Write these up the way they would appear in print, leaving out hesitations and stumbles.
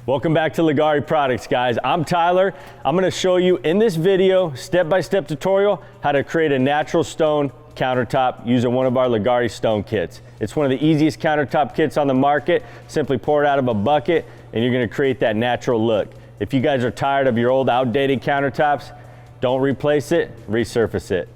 Welcome back to Leggari Products, guys. I'm Tyler. I'm gonna show you in this video, step-by-step tutorial, how to create a natural stone countertop using one of our Leggari Stone Kits. It's one of the easiest countertop kits on the market. Simply pour it out of a bucket and you're gonna create that natural look. If you guys are tired of your old outdated countertops, don't replace it, resurface it.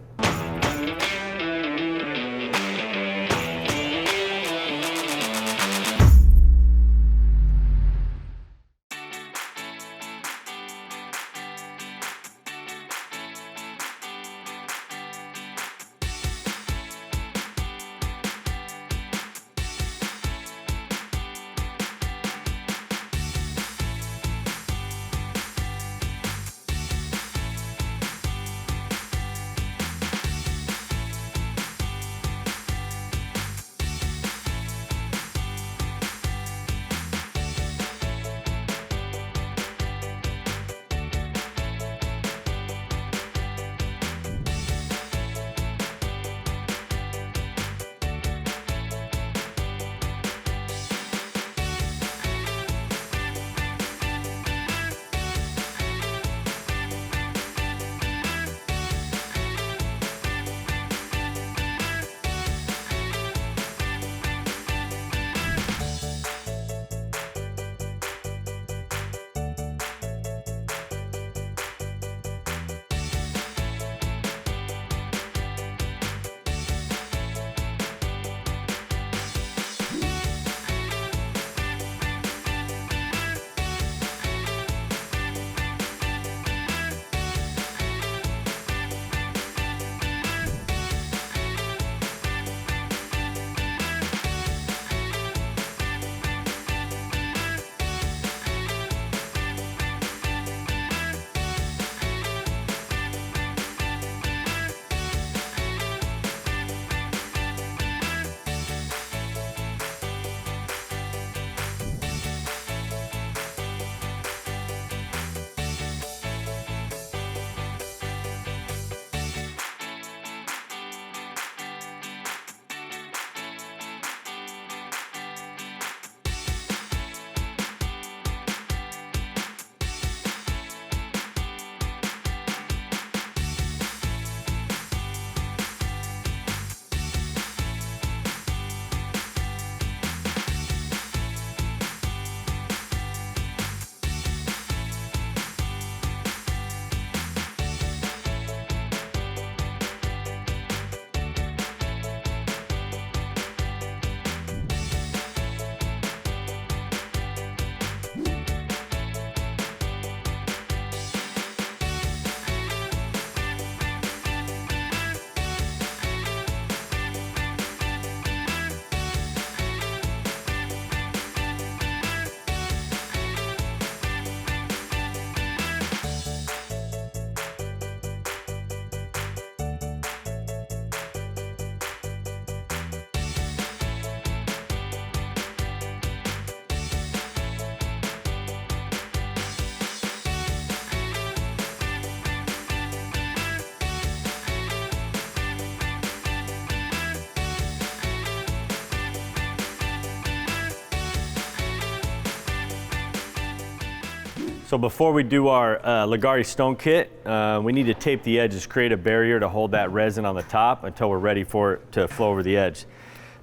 So before we do our Leggari Stone Kit, we need to tape the edges, create a barrier to hold that resin on the top until we're ready for it to flow over the edge.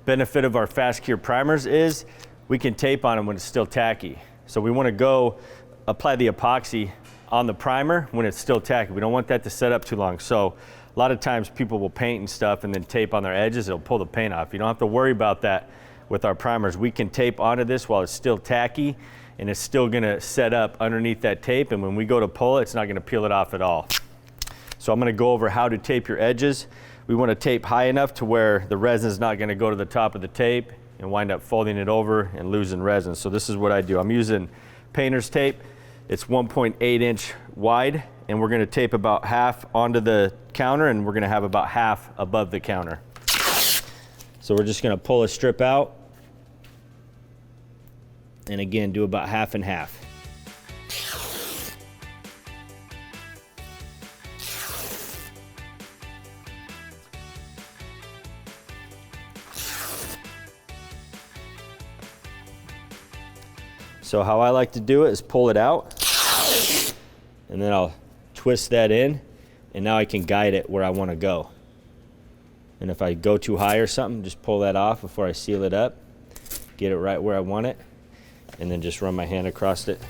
Benefit of our fast cure primers is we can tape on them when it's still tacky. So we want to go apply the epoxy on the primer when it's still tacky. We don't want that to set up too long. So a lot of times people will paint and stuff and then tape on their edges, it'll pull the paint off. You don't have to worry about that with our primers. We can tape onto this while it's still tacky, and it's still gonna set up underneath that tape, and when we go to pull it, it's not gonna peel it off at all. So I'm gonna go over how to tape your edges. We wanna tape high enough to where the resin is not gonna go to the top of the tape and wind up folding it over and losing resin. So this is what I do. I'm using painter's tape. It's 1.8 inch wide, and we're gonna tape about half onto the counter, and we're gonna have about half above the counter. So we're just gonna pull a strip out, and again, do about half and half. So So how I like to do it is pull it out, and then I'll twist that in, and now I can guide it where I want to go. And if I go too high or something, just pull that off before I seal it up, get it right where I want it, and then just run my hand across it.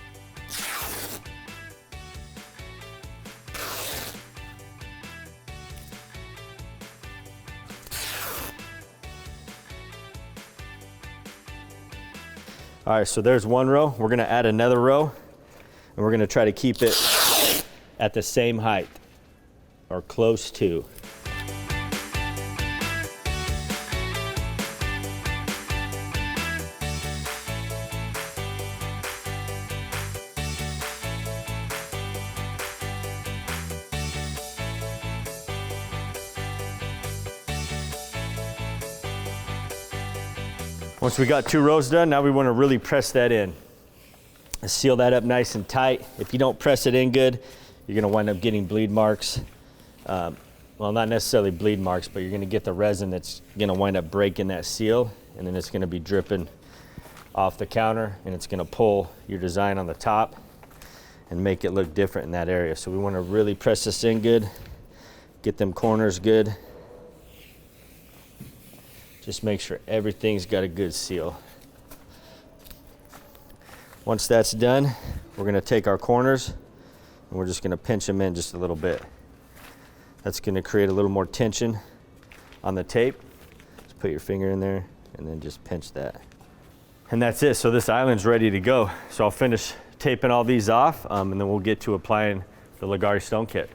All right, so there's one row. We're gonna add another row, and we're gonna try to keep it at the same height, or close to. Once we got 2 rows done, now we want to really press that in. Seal that up nice and tight. If you don't press it in good, you're going to wind up getting bleed marks. Well, not necessarily bleed marks, but you're going to get the resin that's going to wind up breaking that seal, and then it's going to be dripping off the counter, and it's going to pull your design on the top and make it look different in that area. So we want to really press this in good, get them corners good. Just make sure everything's got a good seal. Once that's done, we're gonna take our corners and we're just gonna pinch them in just a little bit. That's gonna create a little more tension on the tape. Just put your finger in there and then just pinch that. And that's it, so this island's ready to go. So I'll finish taping all these off, and then we'll get to applying the Leggari Stone Kit.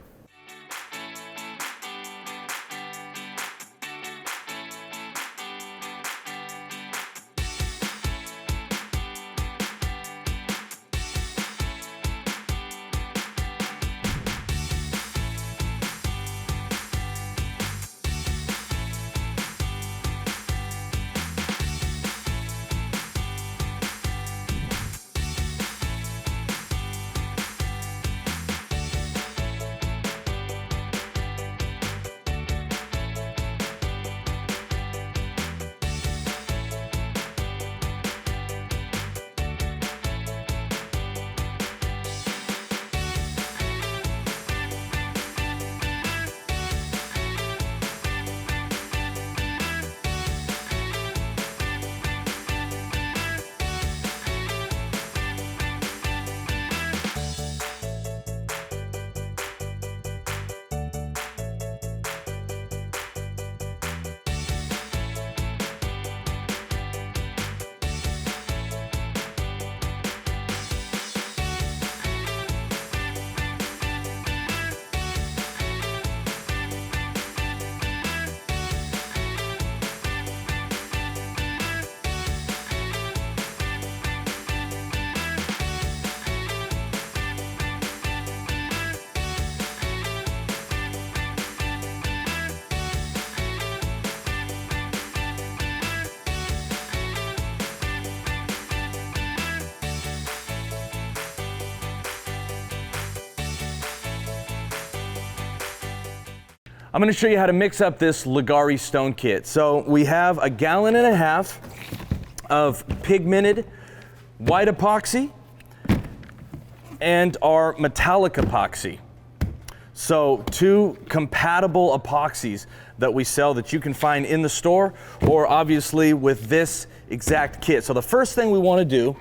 I'm going to show you how to mix up this Leggari Stone Kit. So we have 1.5 gallons of pigmented white epoxy and our metallic epoxy. So 2 compatible epoxies that we sell that you can find in the store, or obviously with this exact kit. So the first thing we want to do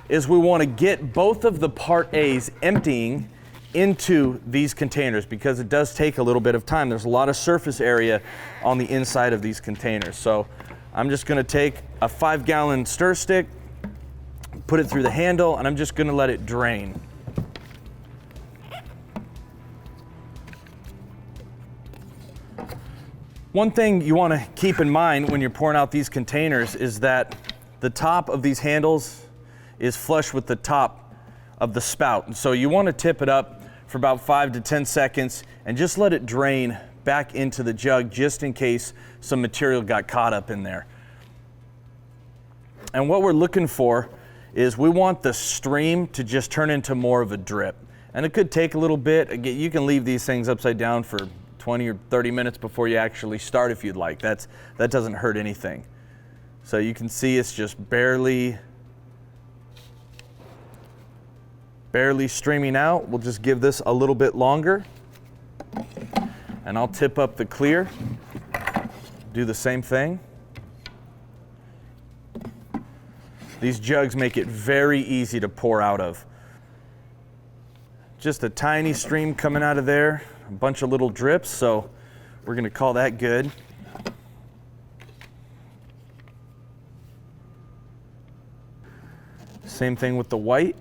is we want to get both of the Part A's emptying into these containers, because it does take a little bit of time. There's a lot of surface area on the inside of these containers. So I'm just going to take a 5-gallon stir stick, put it through the handle, and I'm just going to let it drain. One thing you want to keep in mind when you're pouring out these containers is that the top of these handles is flush with the top of the spout. And so you want to tip it up for about 5 to 10 seconds and just let it drain back into the jug, just in case some material got caught up in there. And what we're looking for is we want the stream to just turn into more of a drip. And it could take a little bit. You can leave these things upside down for 20 or 30 minutes before you actually start if you'd like. That doesn't hurt anything. So you can see it's just barely barely streaming out. We'll just give this a little bit longer. And I'll tip up the clear. Do the same thing. These jugs make it very easy to pour out of. Just a tiny stream coming out of there, a bunch of little drips, so we're gonna call that good. Same thing with the white.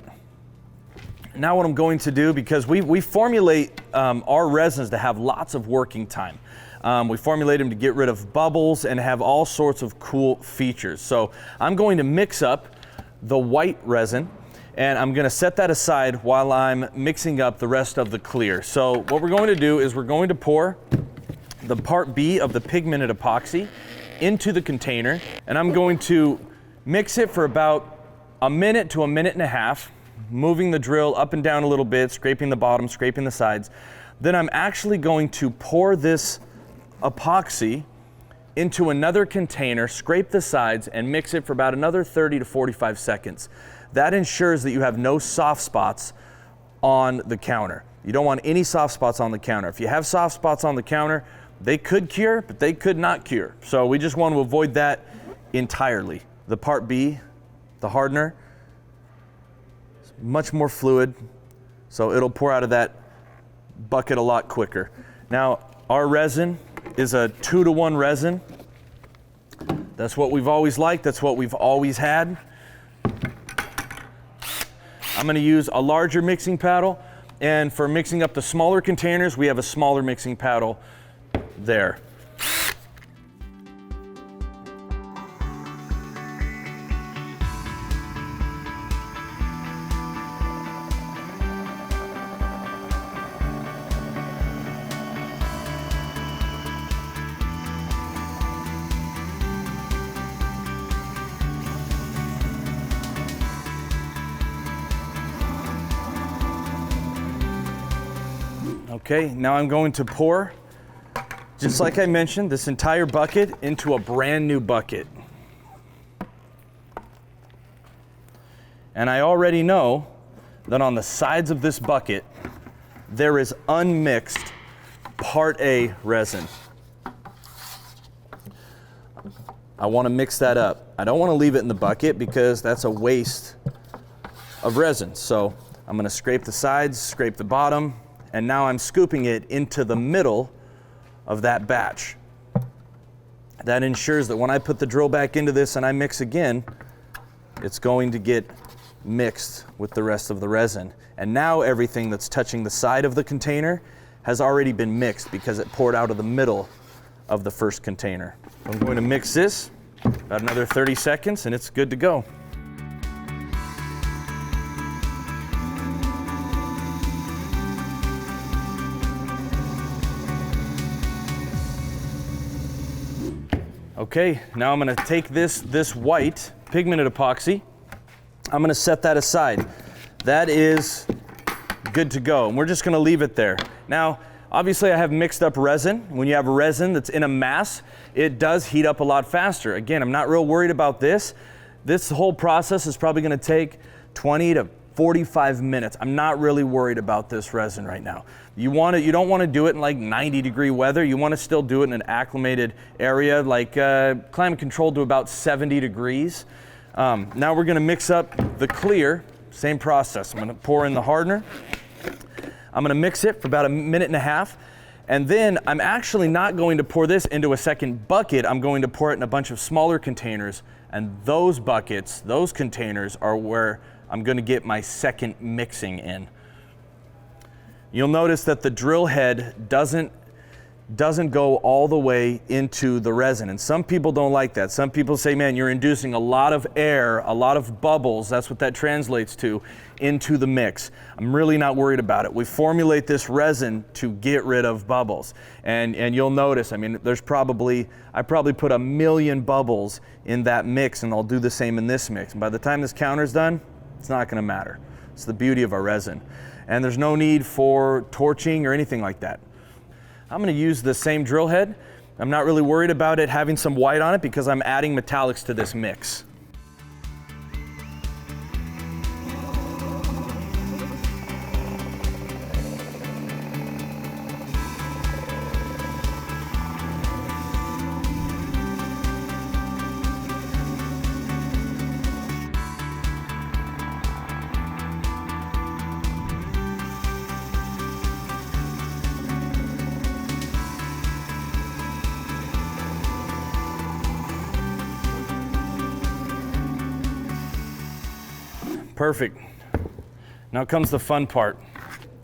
Now what I'm going to do, because we formulate our resins to have lots of working time. We formulate them to get rid of bubbles and have all sorts of cool features. So I'm going to mix up the white resin, and I'm going to set that aside while I'm mixing up the rest of the clear. So what we're going to do is we're going to pour the part B of the pigmented epoxy into the container, and I'm going to mix it for about a minute to a minute and a half, moving the drill up and down a little bit, scraping the bottom, scraping the sides. Then I'm actually going to pour this epoxy into another container, scrape the sides, and mix it for about another 30 to 45 seconds. That ensures that you have no soft spots on the counter. You don't want any soft spots on the counter. If you have soft spots on the counter, they could cure, but they could not cure. So we just want to avoid that entirely. The part B, the hardener, is much more fluid, so it'll pour out of that bucket a lot quicker. Now, our resin is a 2-to-1 resin. That's what we've always liked. That's what we've always had. I'm going to use a larger mixing paddle, and for mixing up the smaller containers, we have a smaller mixing paddle there. Okay, now I'm going to pour, just like I mentioned, this entire bucket into a brand new bucket. And I already know that on the sides of this bucket, there is unmixed Part A resin. I want to mix that up. I don't want to leave it in the bucket because that's a waste of resin. So I'm going to scrape the sides, scrape the bottom, and now I'm scooping it into the middle of that batch. That ensures that when I put the drill back into this and I mix again, it's going to get mixed with the rest of the resin. And now everything that's touching the side of the container has already been mixed because it poured out of the middle of the first container. I'm going to mix this about another 30 seconds and it's good to go. Okay, now I'm going to take this white pigmented epoxy. I'm going to set that aside. That is good to go, and we're just going to leave it there. Now, obviously I have mixed up resin. When you have resin that's in a mass, it does heat up a lot faster. Again, I'm not real worried about this. This whole process is probably going to take 20 to 45 minutes. I'm not really worried about this resin right now. You don't want to do it in like 90-degree weather. You want to still do it in an acclimated area, like climate controlled to about 70 degrees. Now we're going to mix up the clear. Same process. I'm going to pour in the hardener. I'm going to mix it for about a minute and a half. And then I'm actually not going to pour this into a second bucket. I'm going to pour it in a bunch of smaller containers. And those buckets, those containers are where I'm going to get my second mixing in. You'll notice that the drill head doesn't go all the way into the resin, and some people don't like that. Some people say, man, you're inducing a lot of air, a lot of bubbles, that's what that translates to, into the mix. I'm really not worried about it. We formulate this resin to get rid of bubbles. And you'll notice, I mean, I probably put 1 million bubbles in that mix, and I'll do the same in this mix. And by the time this counter's done, it's not gonna matter. It's the beauty of our resin. And there's no need for torching or anything like that. I'm going to use the same drill head. I'm not really worried about it having some white on it because I'm adding metallics to this mix. Perfect. Now comes the fun part.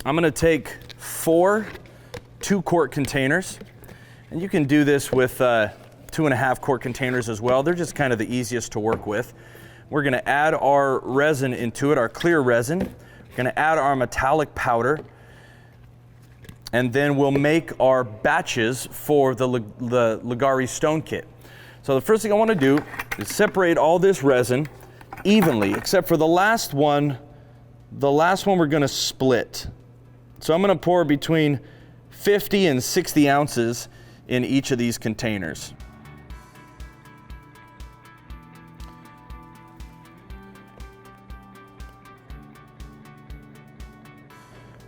I'm gonna take 4 2-quart containers, and you can do this with 2.5-quart containers as well. They're just kind of the easiest to work with. We're gonna add our resin into it, our clear resin. We're gonna add our metallic powder, and then we'll make our batches for the Leggari Stone Kit. So the first thing I want to do is separate all this resin evenly, except for the last one. The last one we're going to split. So I'm going to pour between 50 and 60 ounces in each of these containers.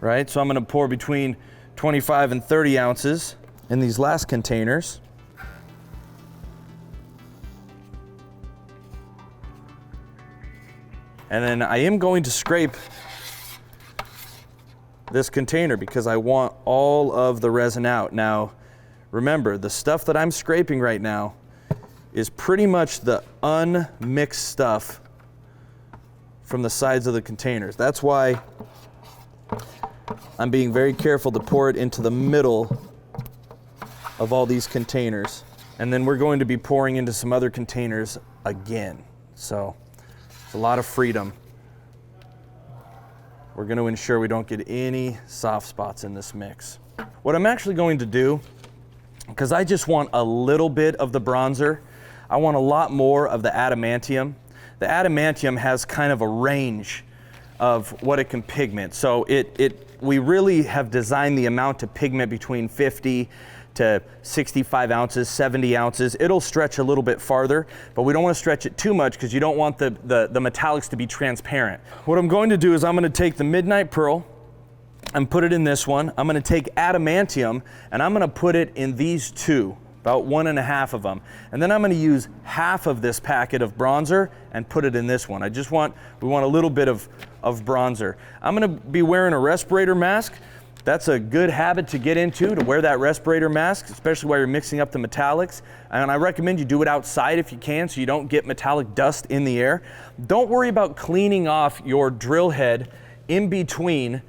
Right, so I'm going to pour between 25 and 30 ounces in these last containers. And then I am going to scrape this container because I want all of the resin out. Now, remember, the stuff that I'm scraping right now is pretty much the unmixed stuff from the sides of the containers. That's why I'm being very careful to pour it into the middle of all these containers. And then we're going to be pouring into some other containers again. So it's a lot of freedom. We're going to ensure we don't get any soft spots in this mix. What I'm actually going to do, because I just want a little bit of the bronzer, I want a lot more of the adamantium. The adamantium has kind of a range of what it can pigment. So we really have designed the amount to pigment between 50 to 65 ounces, 70 ounces. It'll stretch a little bit farther, but we don't want to stretch it too much because you don't want the metallics to be transparent. What I'm going to do is I'm going to take the Midnight Pearl and put it in this one. I'm going to take adamantium and I'm going to put it in these two, about 1.5 of them. And then I'm going to use half of this packet of bronzer and put it in this one. We want a little bit of bronzer. I'm going to be wearing a respirator mask. That's a good habit to get into, to wear that respirator mask, especially while you're mixing up the metallics. And I recommend you do it outside if you can so you don't get metallic dust in the air. Don't worry about cleaning off your drill head in between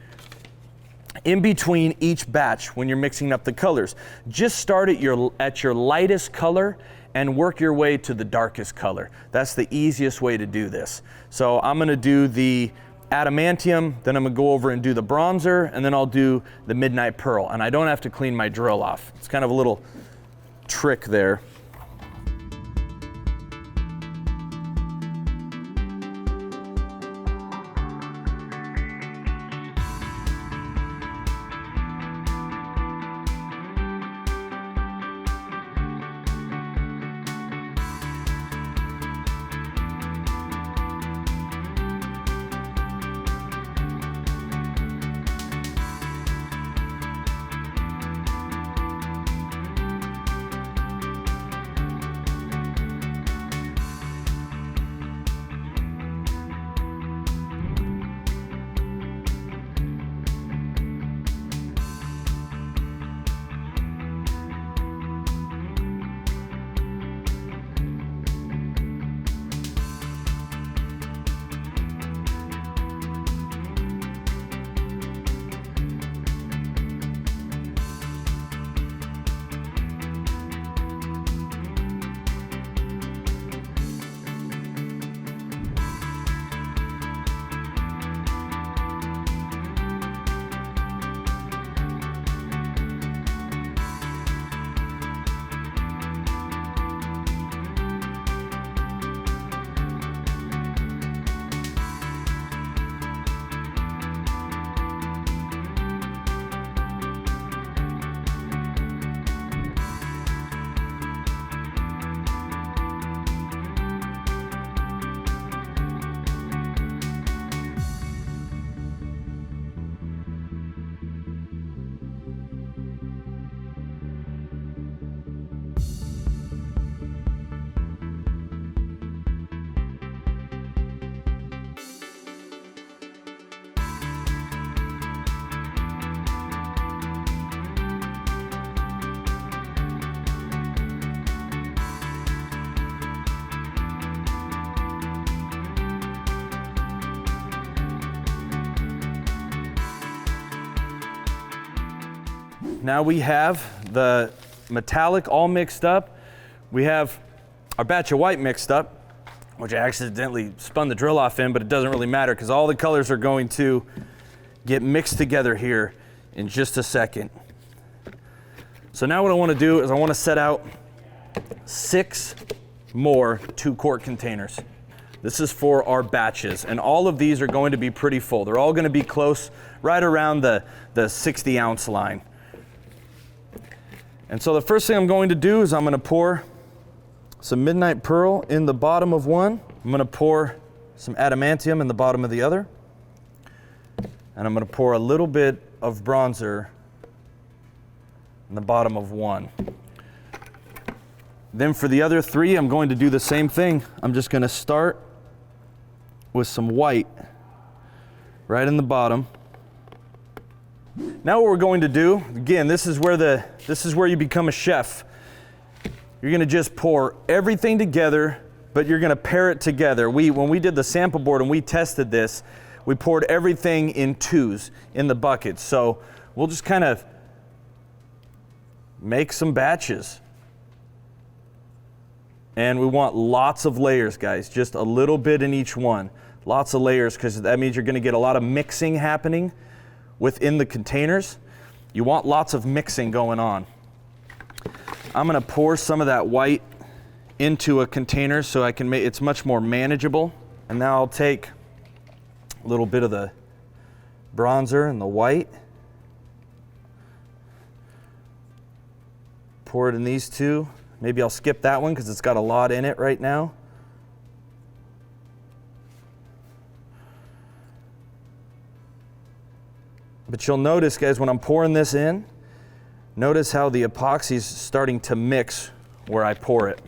each batch when you're mixing up the colors. Just start at your lightest color and work your way to the darkest color. That's the easiest way to do this. So I'm gonna do the adamantium, then I'm gonna go over and do the bronzer, and then I'll do the Midnight Pearl. And I don't have to clean my drill off. It's kind of a little trick there. now we have the metallic all mixed up. We have our batch of white mixed up, which I accidentally spun the drill off in, but it doesn't really matter because all the colors are going to get mixed together here in just a second. So now what I want to do is I want to set out 6 more 2-quart containers. This is for our batches, and all of these are going to be pretty full. They're all going to be close, right around the 60-ounce line. And so the first thing I'm going to do is I'm going to pour some Midnight Pearl in the bottom of one. I'm going to pour some adamantium in the bottom of the other. And I'm going to pour a little bit of bronzer in the bottom of one. Then for the other 3, I'm going to do the same thing. I'm just going to start with some white right in the bottom. Now what we're going to do, again, this is where you become a chef. You're going to just pour everything together, but you're going to pair it together. When we did the sample board and we tested this, we poured everything in 2s in the buckets. So we'll just kind of make some batches. And we want lots of layers, guys, just a little bit in each one. Lots of layers, because that means you're going to get a lot of mixing happening within the containers. You want lots of mixing going on. I'm going to pour some of that white into a container so I can make it's much more manageable. And now I'll take a little bit of the bronzer and the white, pour it in these 2. Maybe I'll skip that one because it's got a lot in it right now. But you'll notice, guys, when I'm pouring this in, notice how the epoxy is starting to mix where I pour it.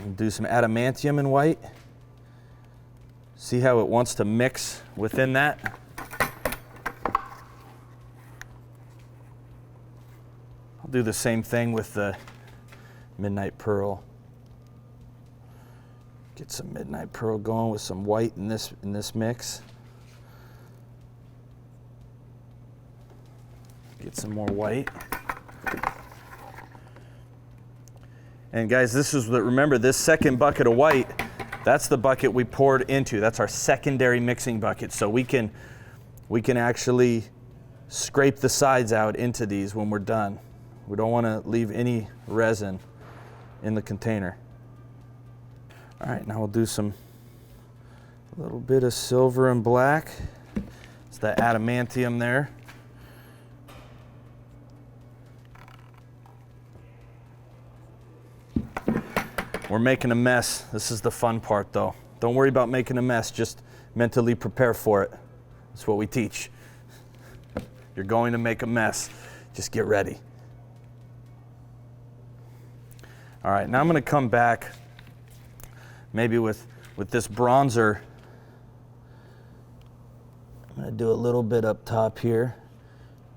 I'll do some adamantium in white. See how it wants to mix within that? I'll do the same thing with the Midnight Pearl. Get some Midnight Pearl going with some white in this mix. Get some more white. And guys, remember this second bucket of white, that's the bucket we poured into. That's our secondary mixing bucket. So we can actually scrape the sides out into these when we're done. We don't want to leave any resin in the container. All right, now we'll do a little bit of silver and black. It's the adamantium there. We're making a mess. This is the fun part, though. Don't worry about making a mess. Just mentally prepare for it. That's what we teach. You're going to make a mess. Just get ready. All right, now I'm going to come back maybe with this bronzer. I'm going to do a little bit up top here,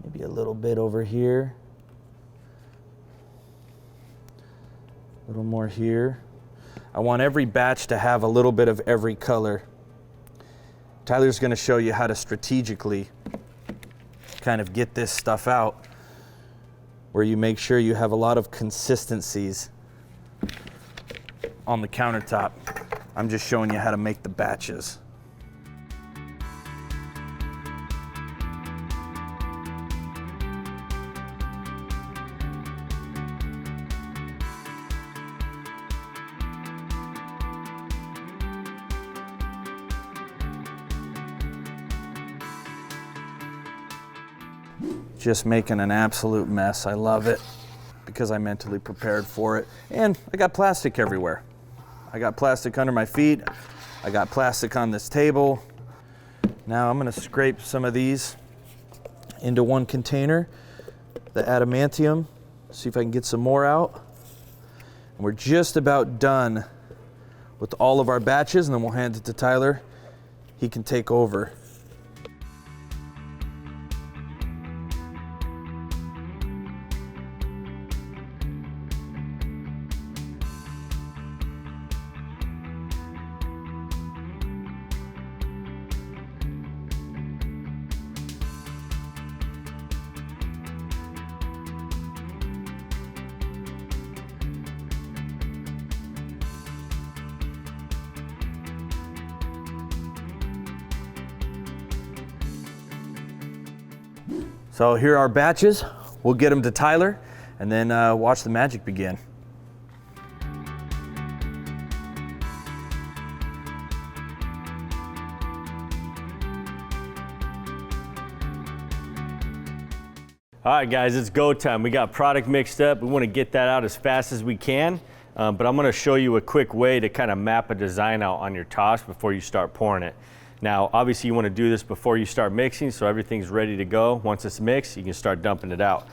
maybe a little bit over here. A little more here. I want every batch to have a little bit of every color. Tyler's going to show you how to strategically kind of get this stuff out where you make sure you have a lot of consistencies on the countertop. I'm just showing you how to make the batches. Just making an absolute mess. I love it because I mentally prepared for it. And I got plastic everywhere. I got plastic under my feet. I got plastic on this table. Now I'm going to scrape some of these into one container, the adamantium, see if I can get some more out. And we're just about done with all of our batches, and then we'll hand it to Tyler. He can take over. So here are our batches. We'll get them to Tyler and then watch the magic begin. All right, guys, it's go time. We got product mixed up. We want to get that out as fast as we can, but I'm going to show you a quick way to kind of map a design out on your tops before you start pouring it. Now, obviously, you want to do this before you start mixing, so everything's ready to go. Once it's mixed, you can start dumping it out.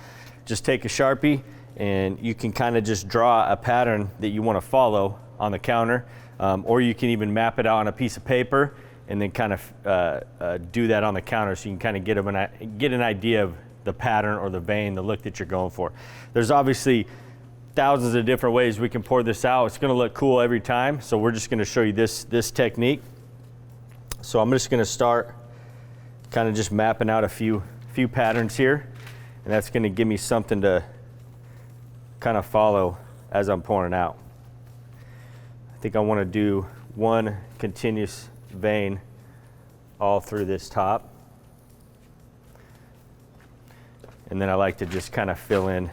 Just take a Sharpie, and you can kind of just draw a pattern that you want to follow on the counter, or you can even map it out on a piece of paper and then kind of do that on the counter so you can kind of get an idea of the pattern or the vein, the look that you're going for. There's obviously thousands of different ways we can pour this out. It's going to look cool every time, so we're just going to show you this technique. So I'm just going to start kind of just mapping out a few patterns here, and that's going to give me something to kind of follow as I'm pouring out. I think I want to do one continuous vein all through this top. And then I like to just kind of fill in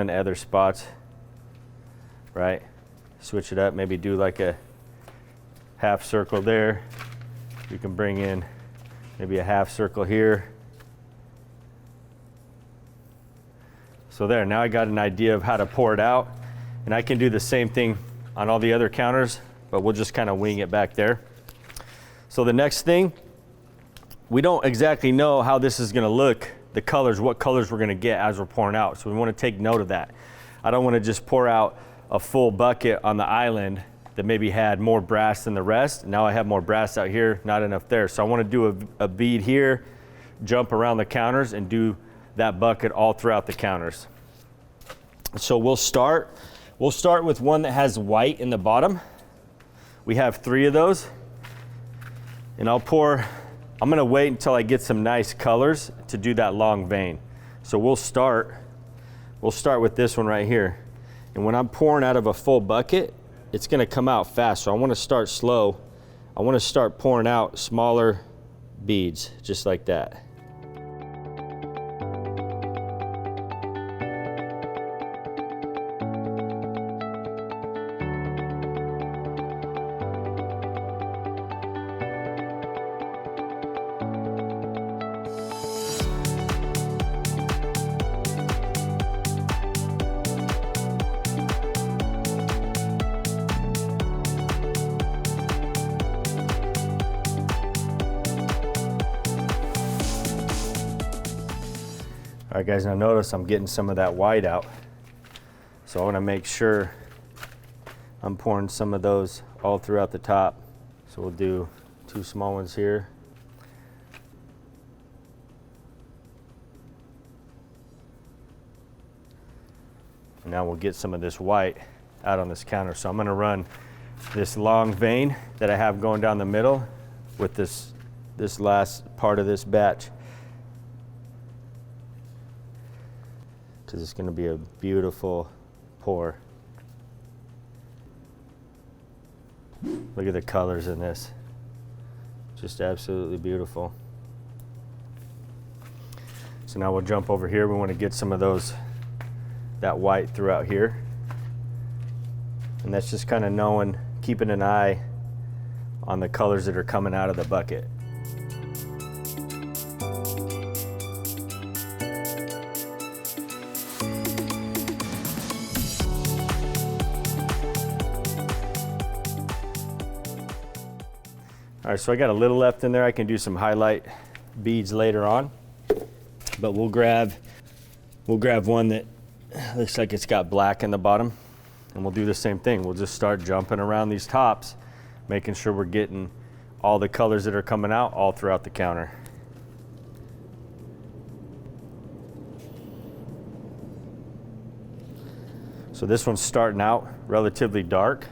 other spots, right? Switch it up, maybe do like a half circle there. You can bring in maybe a half circle here. So there, now I got an idea of how to pour it out. And I can do the same thing on all the other counters, but we'll just kind of wing it back there. So the next thing, we don't exactly know how this is gonna look, the colors, what colors we're gonna get as we're pouring out. So we wanna take note of that. I don't wanna just pour out a full bucket on the island that maybe had more brass than the rest. Now I have more brass out here, not enough there. So I wanna do a bead here, jump around the counters and do that bucket all throughout the counters. So we'll start with one that has white in the bottom. We have 3 of those. And I'm gonna wait until I get some nice colors to do that long vein. So we'll start with this one right here. And when I'm pouring out of a full bucket, it's gonna come out fast. So I wanna start slow. I wanna start pouring out smaller beads, just like that. All right, guys, now notice I'm getting some of that white out. So I want to make sure I'm pouring some of those all throughout the top. So we'll do 2 small ones here. And now we'll get some of this white out on this counter. So I'm going to run this long vein that I have going down the middle with this last part of this batch, because it's going to be a beautiful pour. Look at the colors in this. Just absolutely beautiful. So now we'll jump over here. We want to get some of that white throughout here. And that's just kind of keeping an eye on the colors that are coming out of the bucket. All right, so I got a little left in there. I can do some highlight beads later on, but we'll grab one that looks like it's got black in the bottom, and we'll do the same thing. We'll just start jumping around these tops, making sure we're getting all the colors that are coming out all throughout the counter. So this one's starting out relatively dark.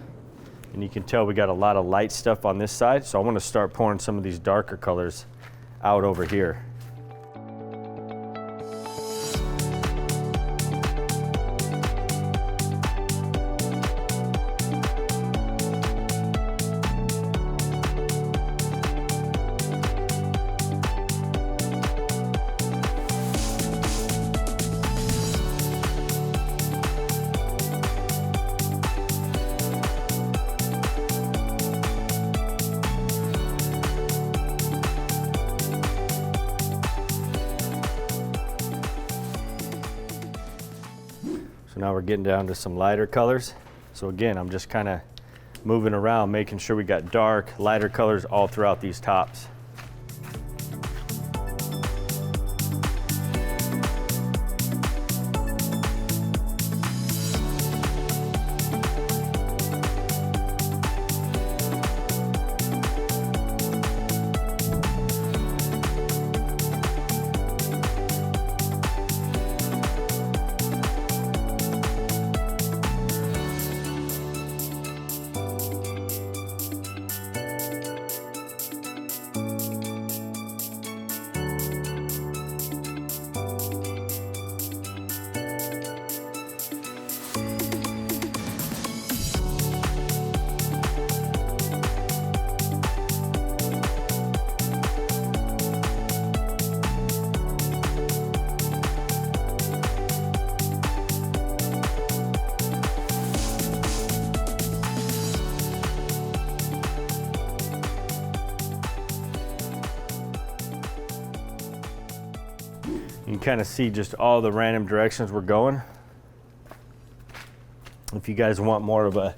And you can tell we got a lot of light stuff on this side, so I want to start pouring some of these darker colors out over here. Now we're getting down to some lighter colors. So again, I'm just kind of moving around, making sure we got dark, lighter colors all throughout these tops. You can kind of see just all the random directions we're going. If you guys want more of a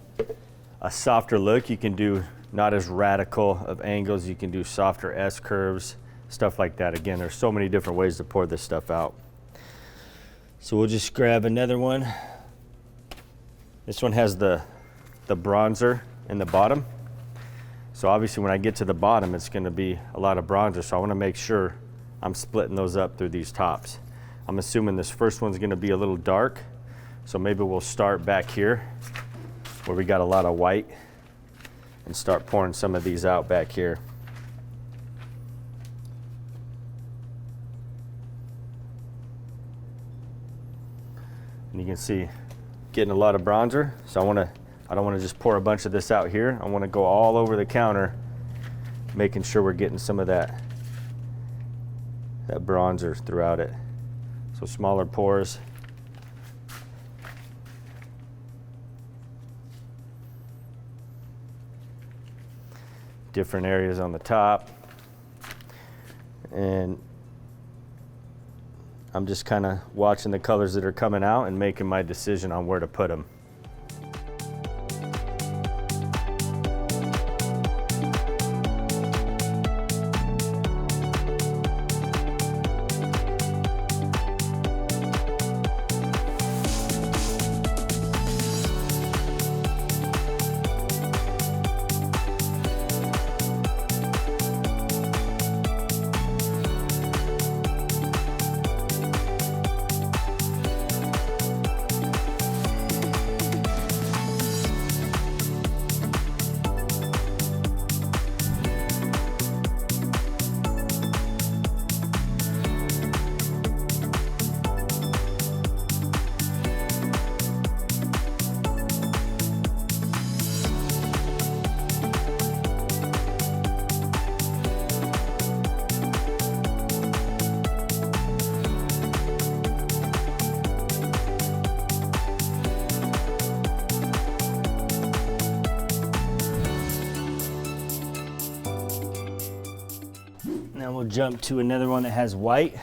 softer look, you can do not as radical of angles. You can do softer S curves, stuff like that. Again, there's so many different ways to pour this stuff out. So we'll just grab another one. This one has the bronzer in the bottom. So obviously when I get to the bottom, it's going to be a lot of bronzer. So I want to make sure I'm splitting those up through these tops. I'm assuming this first one's going to be a little dark. So maybe we'll start back here where we got a lot of white and start pouring some of these out back here. And you can see getting a lot of bronzer. So I don't want to just pour a bunch of this out here. I want to go all over the counter, making sure we're getting some of that bronzer throughout it. So smaller pours. Different areas on the top. And I'm just kind of watching the colors that are coming out and making my decision on where to put them. Now we'll jump to another one that has white.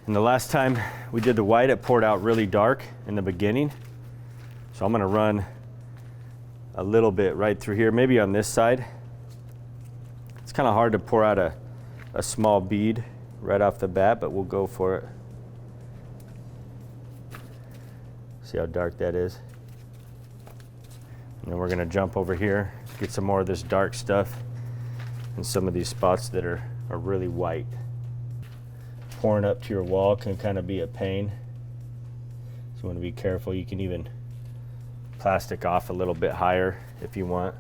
And the last time we did the white, it poured out really dark in the beginning. So I'm gonna run a little bit right through here, maybe on this side. It's kind of hard to pour out a small bead right off the bat, but we'll go for it. See how dark that is? And then we're gonna jump over here, get some more of this dark stuff in some of these spots that are really white. Pouring up to your wall can kind of be a pain. So you want to be careful. You can even plastic off a little bit higher if you want.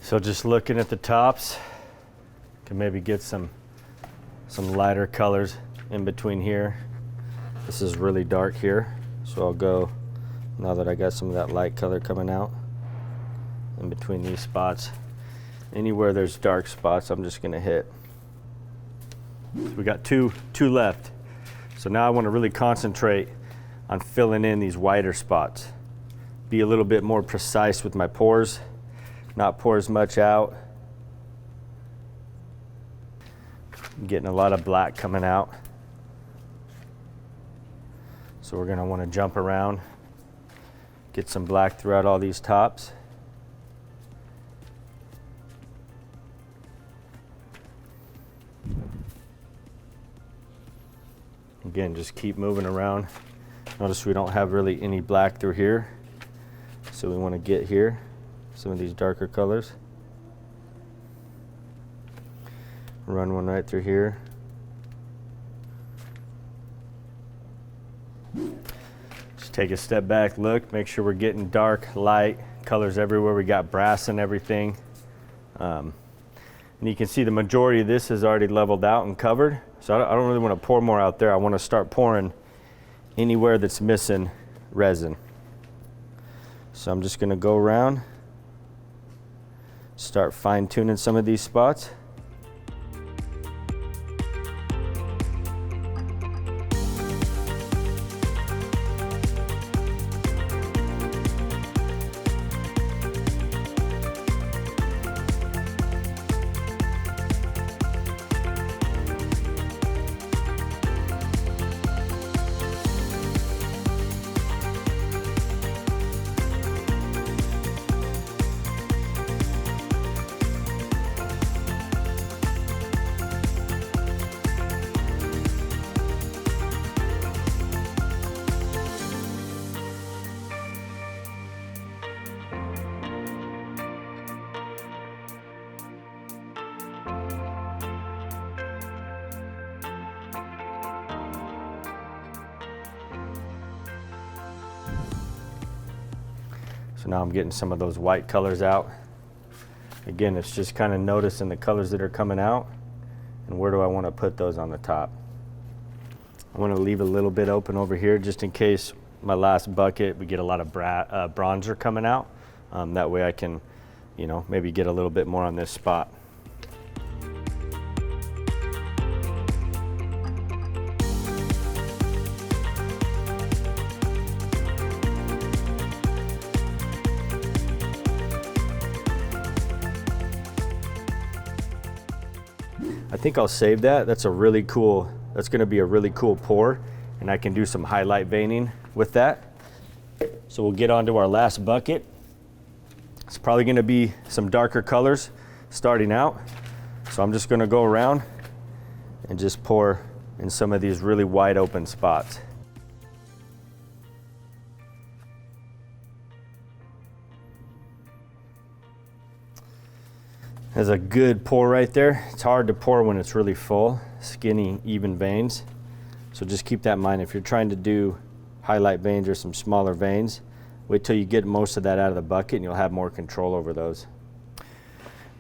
So just looking at the tops, can maybe get some lighter colors in between here. This is really dark here, so I'll go, now that I got some of that light color coming out, in between these spots. Anywhere there's dark spots, I'm just gonna hit. So we got two left. So now I wanna really concentrate on filling in these wider spots. Be a little bit more precise with my pours, not pour as much out. I'm getting a lot of black coming out. So we're gonna wanna jump around, get some black throughout all these tops. Again, just keep moving around. Notice we don't have really any black through here. So we wanna get here, some of these darker colors. Run one right through here. Just take a step back, look, make sure we're getting dark, light, colors everywhere. We got brass and everything. And you can see the majority of this is already leveled out and covered. So I don't really want to pour more out there. I want to start pouring anywhere that's missing resin. So I'm just going to go around, start fine tuning some of these spots. So now I'm getting some of those white colors out. Again, it's just kind of noticing the colors that are coming out and where do I want to put those on the top. I want to leave a little bit open over here just in case my last bucket we get a lot of bronzer coming out. That way I can, maybe get a little bit more on this spot. I think I'll save that. That's gonna be a really cool pour, and I can do some highlight veining with that. So we'll get on to our last bucket. It's probably gonna be some darker colors starting out. So I'm just gonna go around and just pour in some of these really wide open spots. There's a good pour right there. It's hard to pour when it's really full, skinny, even veins. So just keep that in mind. If you're trying to do highlight veins or some smaller veins, wait till you get most of that out of the bucket and you'll have more control over those.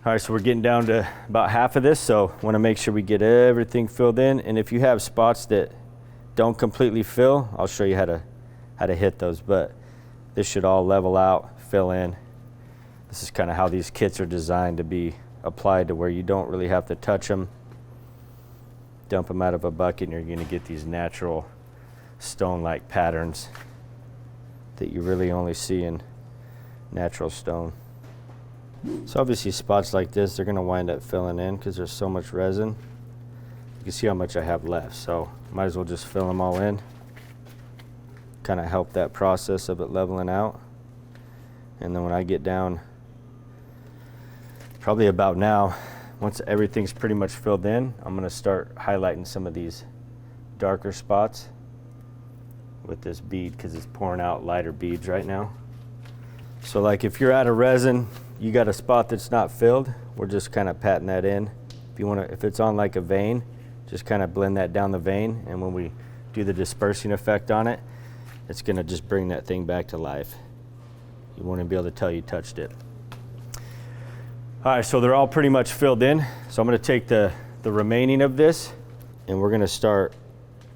All right, so we're getting down to about half of this, so want to make sure we get everything filled in. And if you have spots that don't completely fill, I'll show you how to hit those, but this should all level out, fill in. This is kind of how these kits are designed to be applied, to where you don't really have to touch them. Dump them out of a bucket and you're going to get these natural stone-like patterns that you really only see in natural stone. So obviously spots like this, they're going to wind up filling in because there's so much resin. You can see how much I have left, so might as well just fill them all in. Kind of help that process of it leveling out. And then when I get down, probably about now, once everything's pretty much filled in, I'm gonna start highlighting some of these darker spots with this bead because it's pouring out lighter beads right now. So like if you're out of resin, you got a spot that's not filled, we're just kind of patting that in. If it's on like a vein, just kind of blend that down the vein, and when we do the dispersing effect on it, it's gonna just bring that thing back to life. You won't even be able to tell you touched it. All right, so they're all pretty much filled in. So I'm gonna take the remaining of this and we're gonna start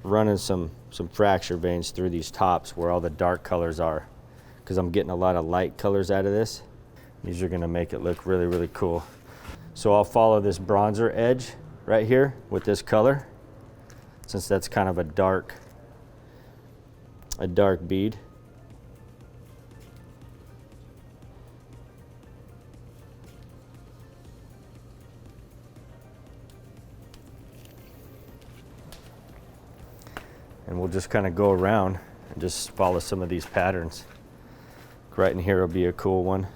running some fracture veins through these tops where all the dark colors are, because I'm getting a lot of light colors out of this. These are gonna make it look really, really cool. So I'll follow this bronzer edge right here with this color, since that's kind of a dark bead. And we'll just kind of go around and just follow some of these patterns. Right in here will be a cool one.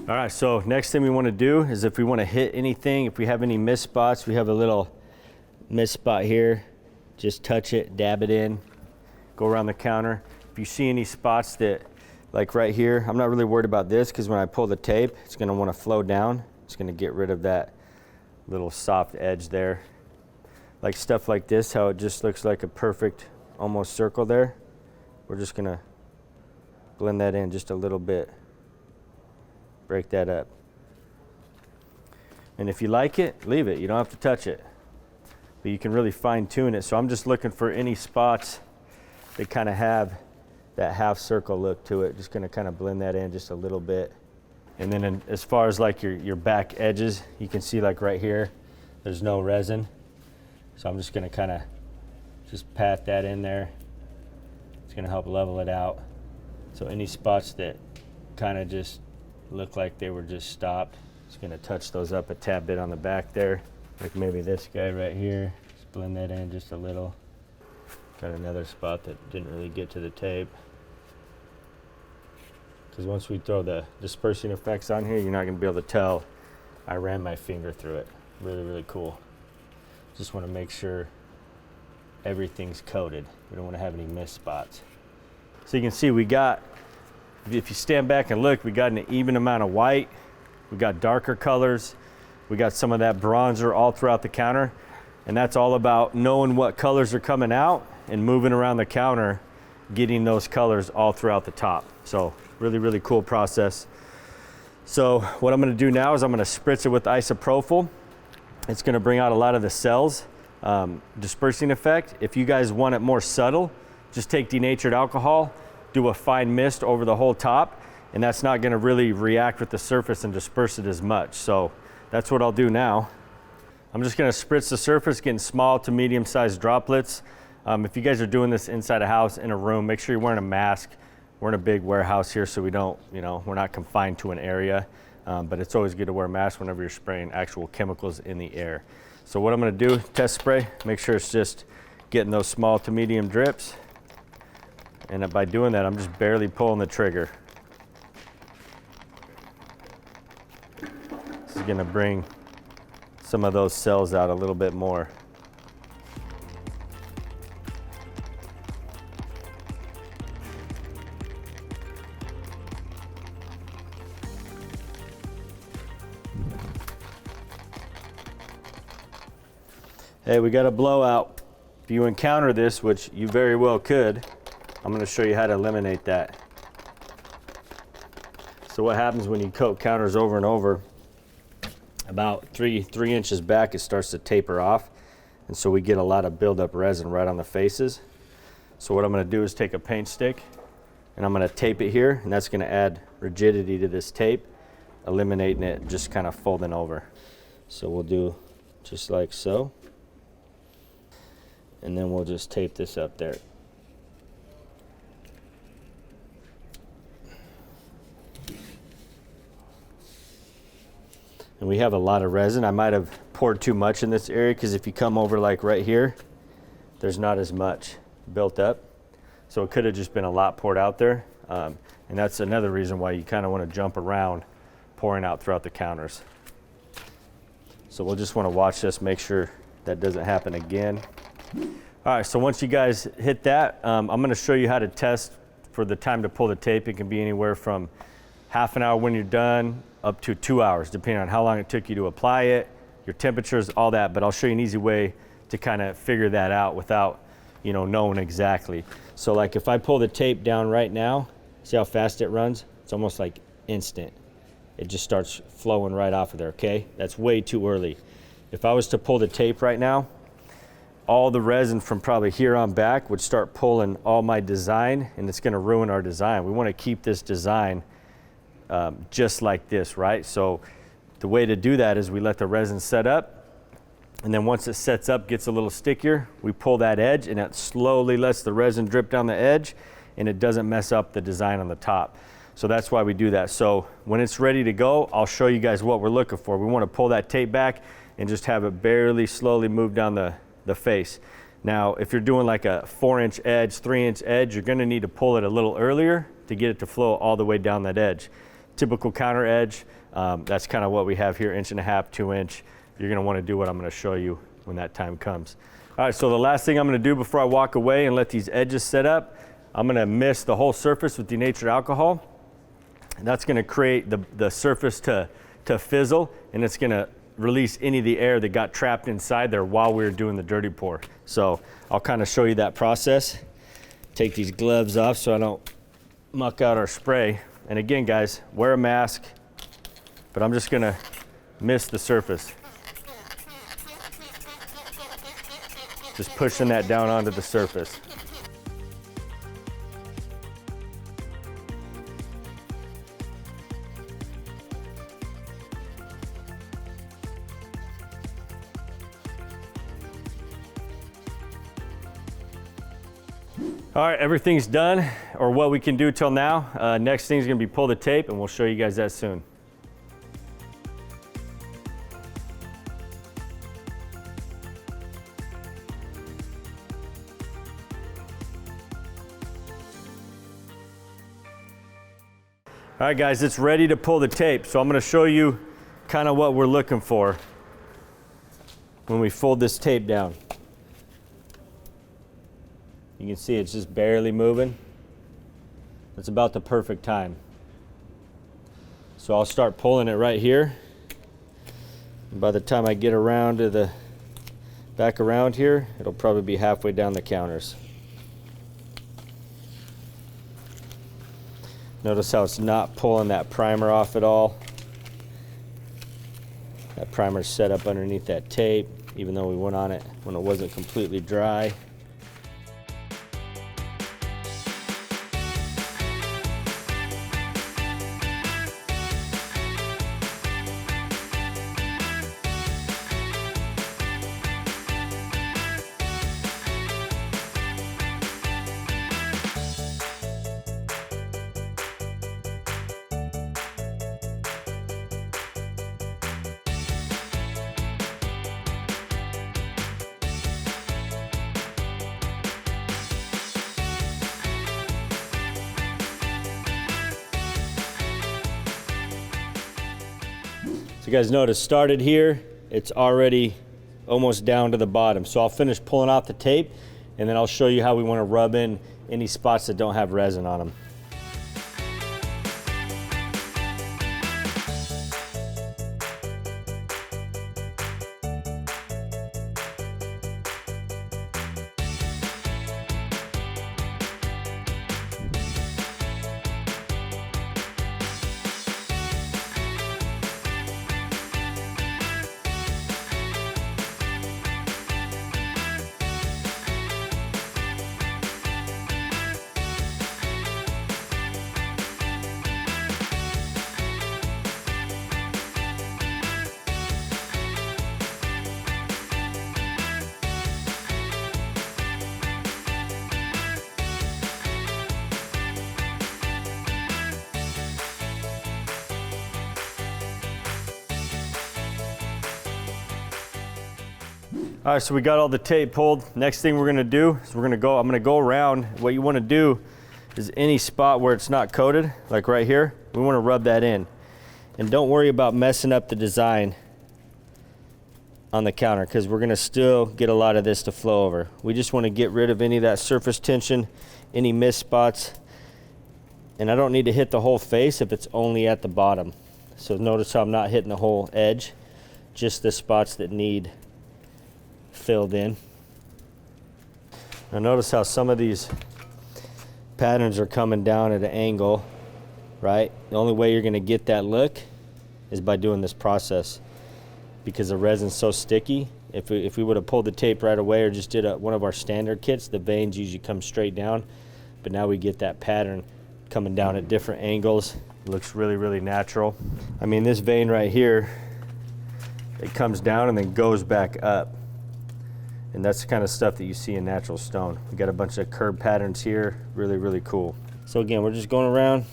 All right, so next thing we want to do is if we want to hit anything, if we have any mist spots, we have a little mist spot here. Just touch it, dab it in, go around the counter. If you see any spots that, like right here, I'm not really worried about this because when I pull the tape, it's going to want to flow down. It's going to get rid of that little soft edge there. Like stuff like this, how it just looks like a perfect almost circle there. We're just going to blend that in just a little bit. Break that up. And if you like it, leave it. You don't have to touch it. But you can really fine tune it. So I'm just looking for any spots that kind of have that half circle look to it. Just going to kind of blend that in just a little bit. And then as far as like your back edges, you can see like right here, there's no resin. So I'm just going to kind of just pat that in there. It's going to help level it out. So any spots that kind of just look like they were just stopped, just going to touch those up a tad bit on the back there. Like maybe this guy right here, just blend that in just a little. Got another spot that didn't really get to the tape. Because once we throw the dispersing effects on here, you're not going to be able to tell I ran my finger through it. Really, really cool. Just want to make sure everything's coated. We don't want to have any missed spots. So you can see we got, if you stand back and look, we got an even amount of white. We got darker colors. We got some of that bronzer all throughout the counter. And that's all about knowing what colors are coming out and moving around the counter, getting those colors all throughout the top. So really, really cool process. So what I'm going to do now is I'm going to spritz it with isopropyl. It's going to bring out a lot of the cells, dispersing effect. If you guys want it more subtle, just take denatured alcohol, do a fine mist over the whole top, and that's not going to really react with the surface and disperse it as much. So that's what I'll do now. I'm just going to spritz the surface, getting small to medium-sized droplets. If you guys are doing this inside a house, in a room, make sure you're wearing a mask. We're in a big warehouse here, so we don't, we're not confined to an area. But it's always good to wear a mask whenever you're spraying actual chemicals in the air. So what I'm going to do, test spray, make sure it's just getting those small to medium drips. And by doing that, I'm just barely pulling the trigger. This is going to bring some of those cells out a little bit more. Hey, we got a blowout. If you encounter this, which you very well could, I'm going to show you how to eliminate that. So what happens when you coat counters over and over, about three inches back, it starts to taper off. And so we get a lot of buildup resin right on the faces. So what I'm gonna do is take a paint stick and I'm gonna tape it here, and that's gonna add rigidity to this tape, eliminating it just kind of folding over. So we'll do just like so. And then we'll just tape this up there. And we have a lot of resin. I might have poured too much in this area, because if you come over like right here, there's not as much built up. So it could have just been a lot poured out there. And that's another reason why you kind of want to jump around pouring out throughout the counters. So we'll just want to watch this, make sure that doesn't happen again. All right, so once you guys hit that, I'm going to show you how to test for the time to pull the tape. It can be anywhere from half an hour when you're done up to 2 hours, depending on how long it took you to apply it, your temperatures, all that. But I'll show you an easy way to kind of figure that out without, you know, knowing exactly. So like if I pull the tape down right now, see how fast it runs? It's almost like instant. It just starts flowing right off of there, okay? That's way too early. If I was to pull the tape right now, all the resin from probably here on back would start pulling all my design, and it's gonna ruin our design. We wanna keep this design just like this, right? So the way to do that is we let the resin set up, and then once it sets up, gets a little stickier, we pull that edge, and it slowly lets the resin drip down the edge, and it doesn't mess up the design on the top. So that's why we do that. So when it's ready to go, I'll show you guys what we're looking for. We want to pull that tape back and just have it barely slowly move down the face. Now, if you're doing like a 4-inch edge, 3-inch edge, you're gonna need to pull it a little earlier to get it to flow all the way down that edge. Typical counter edge, that's kind of what we have here, 1.5 inch, 2 inch. You're gonna wanna do what I'm gonna show you when that time comes. All right, so the last thing I'm gonna do before I walk away and let these edges set up, I'm gonna mist the whole surface with denatured alcohol. And that's gonna create the surface to fizzle, and it's gonna release any of the air that got trapped inside there while we were doing the dirty pour. So I'll kind of show you that process. Take these gloves off so I don't muck out our spray. And again, guys, wear a mask, but I'm just gonna mist the surface. Just pushing that down onto the surface. All right, everything's done, or what we can do till now. Next thing is gonna be pull the tape, and we'll show you guys that soon. All right, guys, it's ready to pull the tape. So I'm gonna show you kind of what we're looking for when we fold this tape down. You can see it's just barely moving. It's about the perfect time. So I'll start pulling it right here. And by the time I get around to the back around here, it'll probably be halfway down the counters. Notice how it's not pulling that primer off at all. That primer's set up underneath that tape, even though we went on it when it wasn't completely dry. So you guys notice, started here, it's already almost down to the bottom. So I'll finish pulling off the tape, and then I'll show you how we want to rub in any spots that don't have resin on them. All right, so we got all the tape pulled. Next thing we're gonna do is I'm gonna go around. What you wanna do is any spot where it's not coated, like right here, we wanna rub that in. And don't worry about messing up the design on the counter, because we're gonna still get a lot of this to flow over. We just wanna get rid of any of that surface tension, any missed spots. And I don't need to hit the whole face if it's only at the bottom. So notice how I'm not hitting the whole edge, just the spots that need filled in. Now notice how some of these patterns are coming down at an angle, right? The only way you're gonna get that look is by doing this process, because the resin's so sticky. If we would have pulled the tape right away or just did one of our standard kits, the veins usually come straight down, but now we get that pattern coming down at different angles. It looks really, really natural. I mean, this vein right here, it comes down and then goes back up. And that's the kind of stuff that you see in natural stone. We got a bunch of curb patterns here, really, really cool. So again, we're just going around,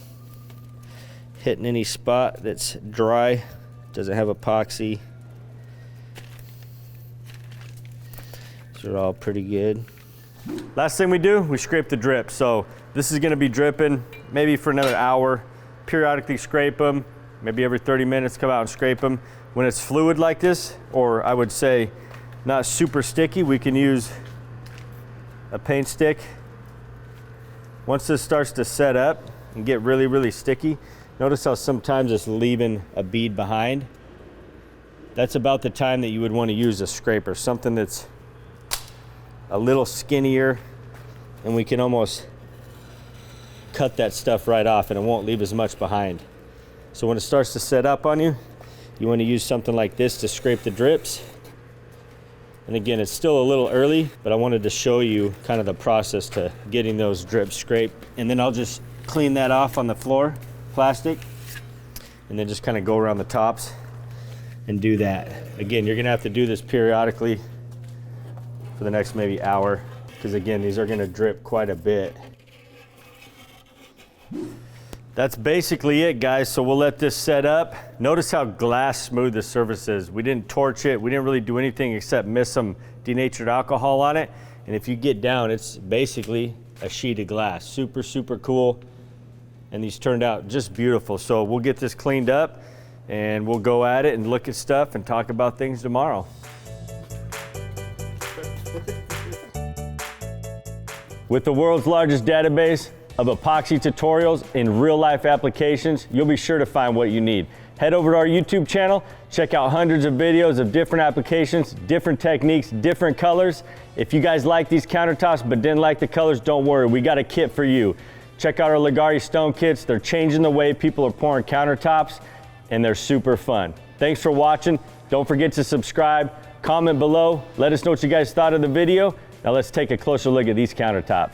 hitting any spot that's dry, doesn't have epoxy. These are all pretty good. Last thing we do, we scrape the drip. So this is gonna be dripping maybe for another hour. Periodically scrape them, maybe every 30 minutes come out and scrape them. When it's fluid like this, or I would say not super sticky, we can use a paint stick. Once this starts to set up and get really, really sticky, notice how sometimes it's leaving a bead behind. That's about the time that you would want to use a scraper, something that's a little skinnier, and we can almost cut that stuff right off and it won't leave as much behind. So when it starts to set up on you, you want to use something like this to scrape the drips. And again, it's still a little early, but I wanted to show you kind of the process to getting those drips scraped. And then I'll just clean that off on the floor, plastic, and then just kind of go around the tops and do that. Again, you're gonna have to do this periodically for the next maybe hour, because again, these are gonna drip quite a bit. That's basically it, guys. So we'll let this set up. Notice how glass smooth the surface is. We didn't torch it. We didn't really do anything except miss some denatured alcohol on it. And if you get down, it's basically a sheet of glass. Super, super cool. And these turned out just beautiful. So we'll get this cleaned up and we'll go at it and look at stuff and talk about things tomorrow. With the world's largest database of epoxy tutorials in real life applications, you'll be sure to find what you need. Head over to our YouTube channel, check out hundreds of videos of different applications, different techniques, different colors. If you guys like these countertops but didn't like the colors, don't worry, we got a kit for you. Check out our Leggari Stone Kits. They're changing the way people are pouring countertops, and they're super fun. Thanks for watching. Don't forget to subscribe, comment below, let us know what you guys thought of the video. Now let's take a closer look at these countertops.